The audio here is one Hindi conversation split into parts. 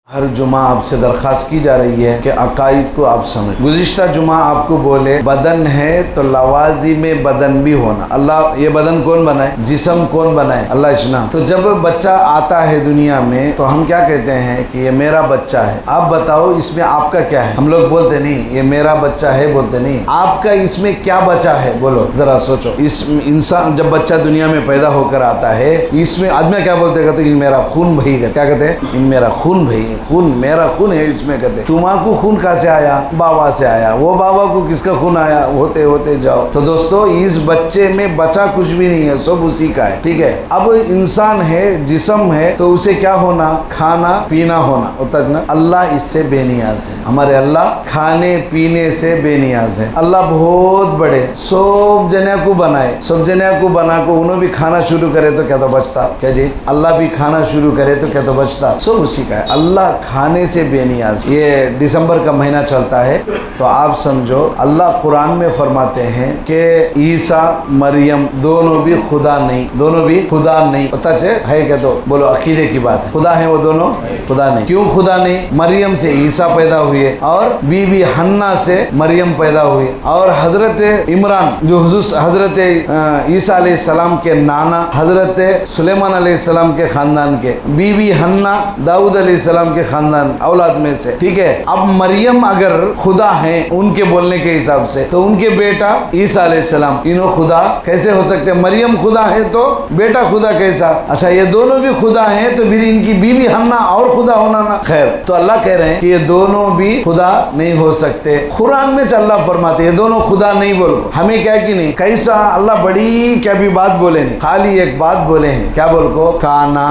हर जुमा आपसे दरख्वास्त की जा रही है कि अकायद को आप समझ। गुज़िश्ता जुमा आपको बोले बदन है तो लवाजी में बदन भी होना। अल्लाह ये बदन कौन बनाए, जिस्म कौन बनाए? अल्लाह इस्लाम। तो जब बच्चा आता है दुनिया में तो हम क्या कहते हैं कि ये मेरा बच्चा है। आप बताओ इसमें आपका क्या है? हम लोग बोलते नहीं ये मेरा बच्चा है, बोलते नहीं आपका इसमें क्या बचा है, बोलो जरा सोचो। इस इंसान जब बच्चा दुनिया में पैदा होकर आता है इसमें आदमी क्या बोलते कहते इन मेरा खून बही, क्या कहते हैं? इन मेरा खून बही, खून मेरा खून है इसमें। कहते तुम्हारा खून कहाँ से आया? बाबा से आया। वो बाबा को किसका खून आया? होते होते जाओ। तो दोस्तों इस बच्चे में बचा कुछ भी नहीं है, सब उसी का है, ठीक है। अब इंसान है, जिस्म है, तो उसे क्या होना? खाना पीना होना होता है ना। अल्लाह इससे बेनियाज है, हमारे अल्लाह खाने पीने से बेनियाज है। अल्लाह बहुत बड़े, सब जने को बनाए, सब जने को बना को उन्होंने भी खाना शुरू करे तो क्या तो बचता? क्या जी? अल्लाह भी खाना शुरू करे तो क्या तो बचता? सब उसी का है। अल्लाह खाने से बेनियाज। ये दिसंबर का महीना चलता है तो आप समझो अल्लाह कुरान में फरमाते हैं कि ईसा मरियम दोनों भी खुदा नहीं, दोनों भी खुदा नहीं। पता है क्या? तो बोलो अकीदे की बात है, खुदा है वो दोनों? खुदा नहीं। क्यों खुदा नहीं? मरियम से ईसा पैदा हुए और बीबी हन्ना से मरियम पैदा हुई और हजरत इमरान जो हजरत ईसा अलैहिस्सलाम के नाना हजरत सुलेमान अलैहिस्सलाम के खानदान के, बीबी हन्ना दाऊद अलैहिस्सलाम के खानदान औलाद में से, ठीक है। अब मरियम अगर खुदा है उनके बोलने के हिसाब से तो उनके बेटा ईसा अलैहिस्सलाम इन्हों खुदा कैसे हो सकते? मरियम खुदा है तो बेटा खुदा कैसा? अच्छा ये दोनों भी खुदा हैं तो फिर इनकी बीबी हन्ना और खुदा होना ना। खैर, तो अल्लाह कह रहे हैं कि ये दोनों भी खुदा नहीं हो सकते। कुरान में अल्लाह फरमाते ये दोनों खुदा नहीं बोलो। हमें क्या कि नहीं कैसा अल्लाह बड़ी क्या भी बात बोले नहीं, खाली एक बात बोले हैं। क्या बोल को? काना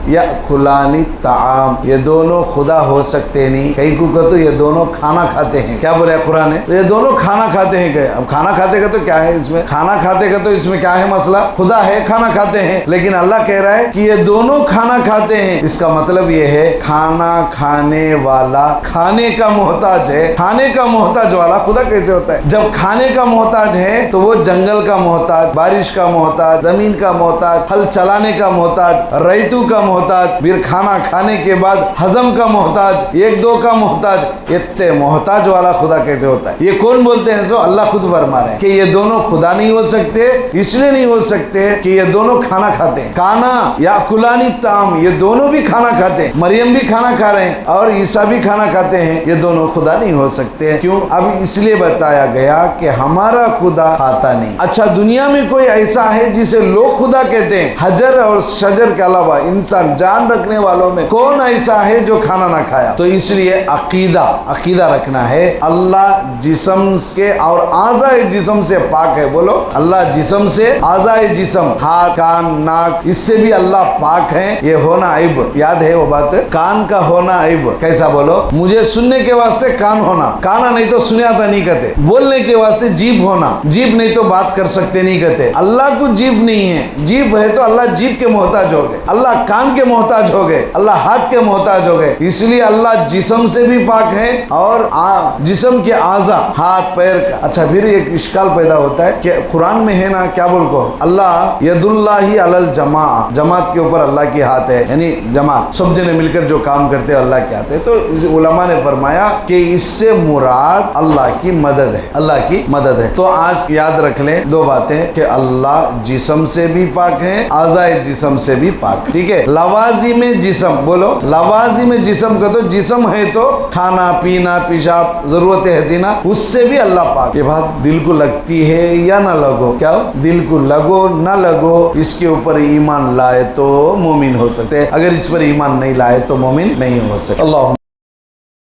या खुलानी ताम, ये दोनों खुदा हो सकते नहीं। कहीं को तो ये दोनों खाना खाते हैं। क्या बोले कुरान है? तो ये दोनों खाना खाते हैं। क्या? अब खाना खाते का तो क्या है इसमें? खाना खाते का तो इसमें क्या है मसला? खुदा है, खाना खाते हैं। लेकिन अल्लाह कह रहा है कि ये दोनों खाना खाते हैं। इसका मतलब ये है खाना खाने वाला खाने का मोहताज है। खाने का मोहताज वाला खुदा कैसे होता है? जब खाने का मोहताज है तो वो जंगल का मोहताज, बारिश का मोहताज, जमीन का मोहताज, हल चलाने का मोहताज, रैतू का मोहताज, फिर खाना खाने के बाद हजम का मोहताज, एक दो का मोहताज, इतने मोहताज वाला खुदा कैसे होता है? ये कौन बोलते हैं? सो अल्लाह खुद फरमा रहे हैं कि ये दोनों खुदा नहीं हो सकते। इसलिए नहीं हो सकते कि ये दोनों खाना खाते हैं। काना या कुलानी ताम, ये दोनों भी खाना खाते हैं। मरियम भी खाना खा रहे हैं और ईसा भी खाना खाते हैं। ये दोनों खुदा नहीं हो सकते। क्यों? अब इसलिए बताया गया कि हमारा खुदा खाता नहीं। अच्छा दुनिया में कोई ऐसा है जिसे लोग खुदा कहते हैं? हजर और शजर के अलावा इंसान जान रखने वालों में कौन ऐसा है जो खाना ना खाया? तो इसलिए अकीदा रखना है। अल्लाह जिस्म के और आज़ाए जिस्म से पाक है। बोलो अल्लाह जिस्म से आज़ाए जिस्म, हाथ कान नाक, इससे भी अल्लाह पाक है। ये होना ऐब, याद है वो बात? कान का होना ऐब कैसा? बोलो मुझे सुनने के वास्ते कान होना, काना नहीं तो सुना था नहीं कहते। बोलने के वास्ते जीभ होना, जीभ नहीं तो बात कर सकते नहीं कहते। अल्लाह को जीभ नहीं है, जीभ है तो अल्लाह जीभ के मोहताज हो गए, अल्लाह कान के मोहताज हो गए, अल्लाह हाथ के मोहताज हो गए। इसलिए अल्लाह जिस्म से भी पाक है और जिस्म के आज़ा हाथ पैर का। अच्छा फिर एक इश्काल पैदा होता है कि कुरान में है ना क्या बोल को? अल्लाह यदुल्लाही अलल जमा, जमात के ऊपर अल्लाह की हाथ है, यानी जमात सब जने मिलकर जो काम करते हैं अल्लाह के हाथ है। तो उलमा ने फरमाया कि इससे मुराद अल्लाह की मदद है, अल्लाह की मदद है। तो आज याद रख लें दो बातें कि अल्लाह जिस्म से भी पाक है, आज़ाए जिस्म से भी पाक, ठीक है। लवाजी में जिस्म, बोलो लवाजी में जिस्म का तो जिस्म है तो खाना पीना पेशाब जरूरत है ना, उससे भी अल्लाह पाक। ये बात दिल को लगती है या ना लगो? क्या दिल को लगो ना लगो, इसके ऊपर ईमान लाए तो मोमिन हो सकते हैं। अगर इस पर ईमान नहीं लाए तो मोमिन नहीं हो सकते। अल्लाह